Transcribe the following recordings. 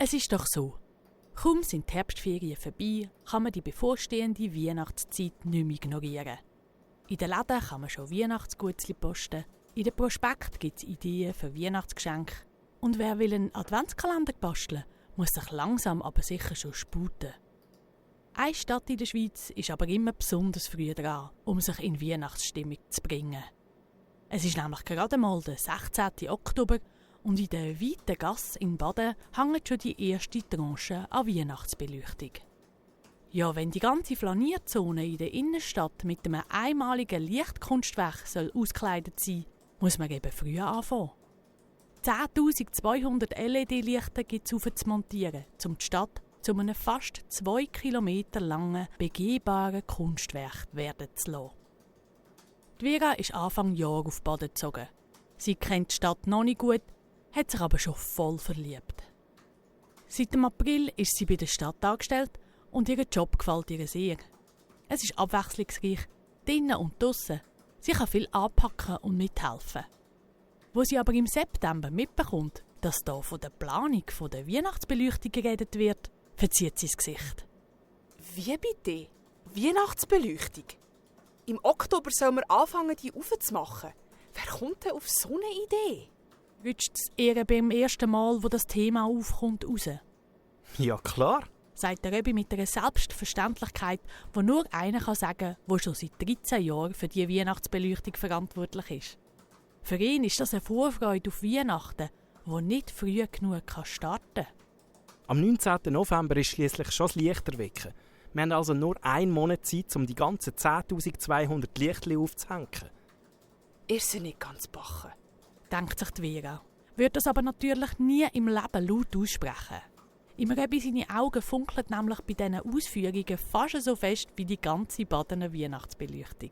Es ist doch so. Kaum sind die Herbstferien vorbei, kann man die bevorstehende Weihnachtszeit nicht mehr ignorieren. In den Läden kann man schon Weihnachtsgutzli posten, in den Prospekt gibt es Ideen für Weihnachtsgeschenke und wer will einen Adventskalender basteln, muss sich langsam aber sicher schon sputen. Eine Stadt in der Schweiz ist aber immer besonders früh dran, um sich in Weihnachtsstimmung zu bringen. Es ist nämlich gerade mal der 16. Oktober und in der weiten Gasse in Baden hängt schon die erste Tranche an Weihnachtsbeleuchtung. Ja, wenn die ganze Flanierzone in der Innenstadt mit einem einmaligen Lichtkunstwerk auskleidet sein soll, muss man eben früher anfangen. 10.200 LED-Lichter gibt es zu montieren, um die Stadt zu einem fast 2 Kilometer langen, begehbaren Kunstwerk werden zu lassen. Die Vera ist Anfang Jahr auf Baden gezogen. Sie kennt die Stadt noch nicht gut, hat sich aber schon voll verliebt. Seit dem April ist sie bei der Stadt angestellt und ihr Job gefällt ihr sehr. Es ist abwechslungsreich, drinnen und draussen. Sie kann viel anpacken und mithelfen. Wo sie aber im September mitbekommt, dass da von der Planung der Weihnachtsbeleuchtung geredet wird, verzieht sie das Gesicht. Wie bitte? Weihnachtsbeleuchtung? Im Oktober sollen wir anfangen, die aufzumachen. Wer kommt denn auf so eine Idee? Rutscht es ihr beim ersten Mal, wo das Thema aufkommt, raus? Ja, klar. Sagt der Röbi mit einer Selbstverständlichkeit, die nur einer sagen kann, der schon seit 13 Jahren für die Weihnachtsbeleuchtung verantwortlich ist. Für ihn ist das eine Vorfreude auf Weihnachten, die nicht früh genug starten kann. Am 19. November ist schliesslich schon das Lichterwecken. Wir haben also nur einen Monat Zeit, um die ganzen 10.200 Lichtchen aufzuhängen. Ihr seid nicht ganz bachen, denkt sich die Vera, wird das aber natürlich nie im Leben laut aussprechen. Im Röbi seine Augen funkeln nämlich bei diesen Ausführungen fast so fest wie die ganze Badener Weihnachtsbeleuchtung.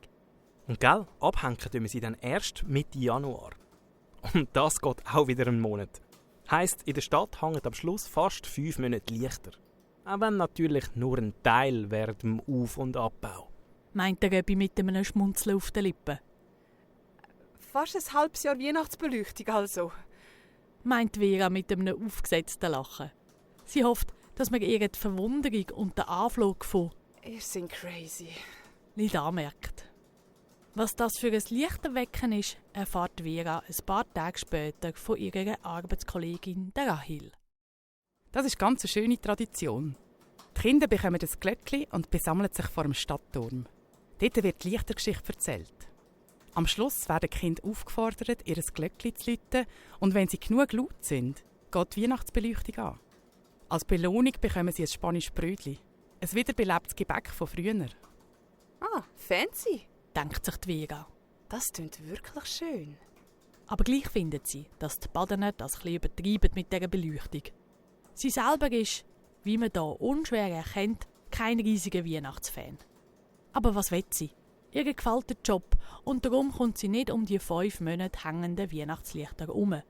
Und gell, abhängen tun wir sie dann erst Mitte Januar. Und das geht auch wieder einen Monat. Heisst, in der Stadt hängen am Schluss fast 5 Monate Lichter. Auch wenn natürlich nur ein Teil während dem Auf- und Abbau. Meint der Röbi mit einem Schmunzeln auf den Lippen. Fast ein halbes Jahr Weihnachtsbeleuchtung also. Meint Vera mit einem aufgesetzten Lachen. Sie hofft, dass man ihr die Verwunderung und den Anflug von «Ihr seid crazy» nicht anmerkt. Was das für ein Lichterwecken ist, erfährt Vera ein paar Tage später von ihrer Arbeitskollegin der Rahel. Das ist ganz eine schöne Tradition. Die Kinder bekommen ein Glöckchen und besammeln sich vor dem Stadtturm. Dort wird die Lichtergeschichte erzählt. Am Schluss werden die Kinder aufgefordert, ihr Glöckchen zu läuten und wenn sie genug laut sind, geht die Weihnachtsbeleuchtung an. Als Belohnung bekommen sie ein spanisches Brötchen. Ein wiederbelebtes Gebäck von früher. Ah, fancy, denkt sich die Vera. Das klingt wirklich schön. Aber gleich findet sie, dass die Badener das etwas übertreiben mit dieser Beleuchtung. Sie selber ist, wie man hier unschwer erkennt, kein riesiger Weihnachtsfan. Aber was will sie? Ihr gefällt der Job und darum kommt sie nicht um die 5 Monate hängenden Weihnachtslichter herum.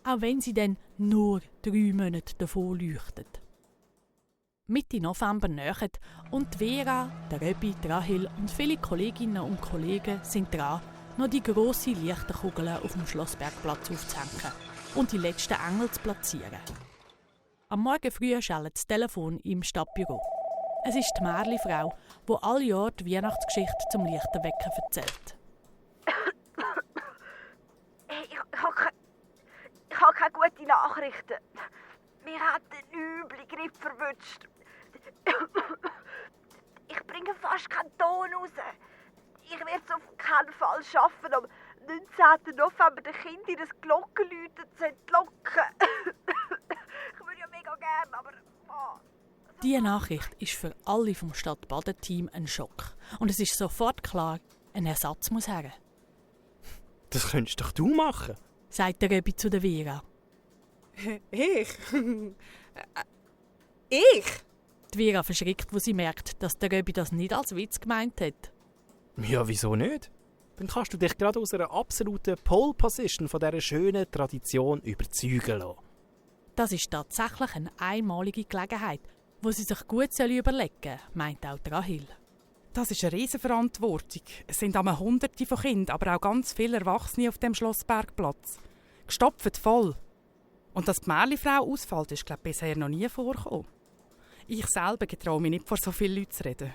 Auch wenn sie dann nur 3 Monate davon leuchtet. Mitte November nähert und die Vera, der Röbi, die Rahel und viele Kolleginnen und Kollegen sind dran, noch die grosse Lichterkugel auf dem Schlossbergplatz aufzuhängen und die letzten Engel zu platzieren. Am Morgen früh schellt das Telefon im Stadtbüro. Es ist die Märli-Frau, die alle Jahre die Weihnachtsgeschichte zum Lichterwecken erzählt. Ich habe keine guten Nachrichten. Wir haben den üblen Griff verwünscht. Ich bringe fast keinen Ton raus. Ich werde es auf keinen Fall schaffen, am 19. November den Kindern das Glockenläuten zu entlocken. Ich würde ja mega gerne, aber... Oh. Diese Nachricht ist für alle vom Stadt-Baden-Team ein Schock. Und es ist sofort klar, ein Ersatz muss her. Das könntest doch du machen, sagt der Röbi zu der Vera. Ich? Ich? Die Vera verschrickt, wo sie merkt, dass der Röbi das nicht als Witz gemeint hat. Ja, wieso nicht? Dann kannst du dich gerade aus einer absoluten Pole-Position von dieser schönen Tradition überzeugen lassen. Das ist tatsächlich eine einmalige Gelegenheit, wo sie sich gut überlegen sollen, meint auch Rahel. Das ist eine Riesenverantwortung. Es sind einmal Hunderte von Kindern, aber auch ganz viele Erwachsene auf dem Schlossbergplatz. Gestopft voll. Und dass die Märchenfrau ausfällt, ist glaube ich bisher noch nie vorgekommen. Ich selber getraue mich nicht, vor so vielen Leuten zu reden.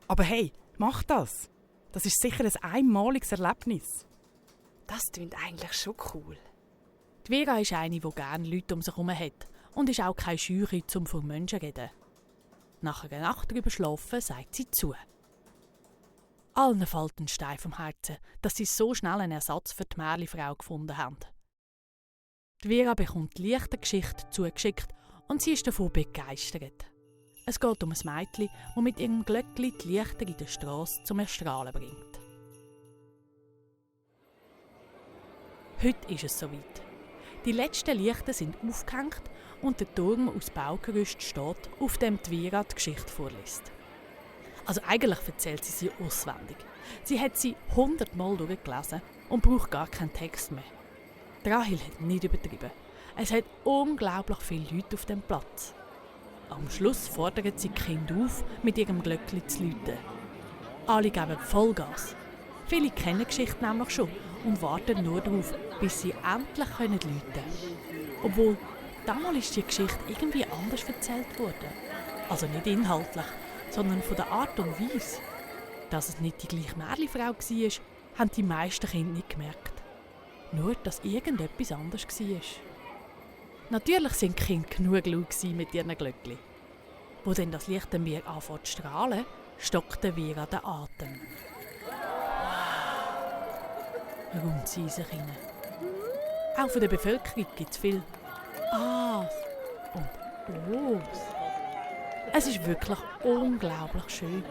Aber hey, mach das! Das ist sicher ein einmaliges Erlebnis. Das klingt eigentlich schon cool. Die Vera ist eine, die gerne Leute um sich herum hat und ist auch keine Scheuche, um vor Menschen zu reden. Nach einer Nacht drüber schlafen, sagt sie zu. Allen fällt ein Stein vom Herzen, dass sie so schnell einen Ersatz für die Märchenfrau gefunden haben. Die Vera bekommt die Lichtergeschichte zugeschickt und sie ist davon begeistert. Es geht um ein Mädchen, das mit ihrem Glöckli die Lichter in der Strasse zum Erstrahlen bringt. Heute ist es soweit. Die letzten Lichter sind aufgehängt und der Turm aus Baugerüst steht, auf dem die Vera die Geschichte vorliest. Also eigentlich erzählt sie sie auswendig. Sie hat sie 100-mal durchgelesen und braucht gar keinen Text mehr. Rahel hat nicht übertrieben. Es hat unglaublich viele Leute auf dem Platz. Am Schluss fordert sie die Kinder auf, mit ihrem Glöckli zu läuten. Alle geben Vollgas. Viele kennen die Geschichte nämlich schon und warten nur darauf, bis sie endlich läuten können. Obwohl, damals ist die Geschichte irgendwie anders erzählt worden. Also nicht inhaltlich, sondern von der Art und Weise. Dass es nicht die gleiche Märchenfrau war, haben die meisten Kinder nicht gemerkt. Nur, dass irgendetwas anders war. Natürlich waren die Kinder genug laut mit ihren Glöckli. Wo dann das Licht am Meer anfängt zu strahlen, stockte Vera den Atem. Wow, rund sie in sich hinein. Auch von der Bevölkerung gibt es viel A's und O's. Es ist wirklich unglaublich schön.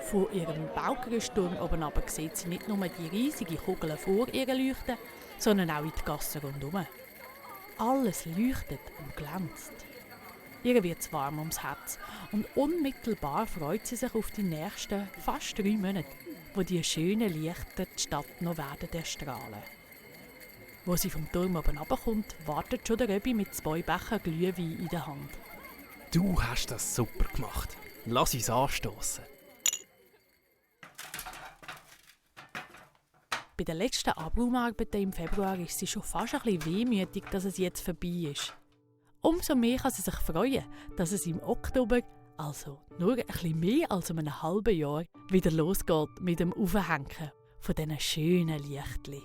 Von ihrem Baugerüstturm oben runter sieht sie nicht nur die riesigen Kugeln vor ihr leuchten, sondern auch in die Gassen rundherum. Alles leuchtet und glänzt. Ihr wird es warm ums Herz und unmittelbar freut sie sich auf die nächsten fast 3 Monate, wo die schönen Lichter die Stadt noch werden erstrahlen. Wo sie vom Turm oben runterkommt, wartet schon der Röbi mit 2 Becher Glühwein in der Hand. Du hast das super gemacht. Lass uns anstoßen. Bei den letzten Abraumarbeiten im Februar ist sie schon fast ein bisschen wehmütig, dass es jetzt vorbei ist. Umso mehr kann sie sich freuen, dass es im Oktober, also nur ein bisschen mehr als um ein halbes Jahr, wieder losgeht mit dem Aufhängen von diesen schönen Lichtchen.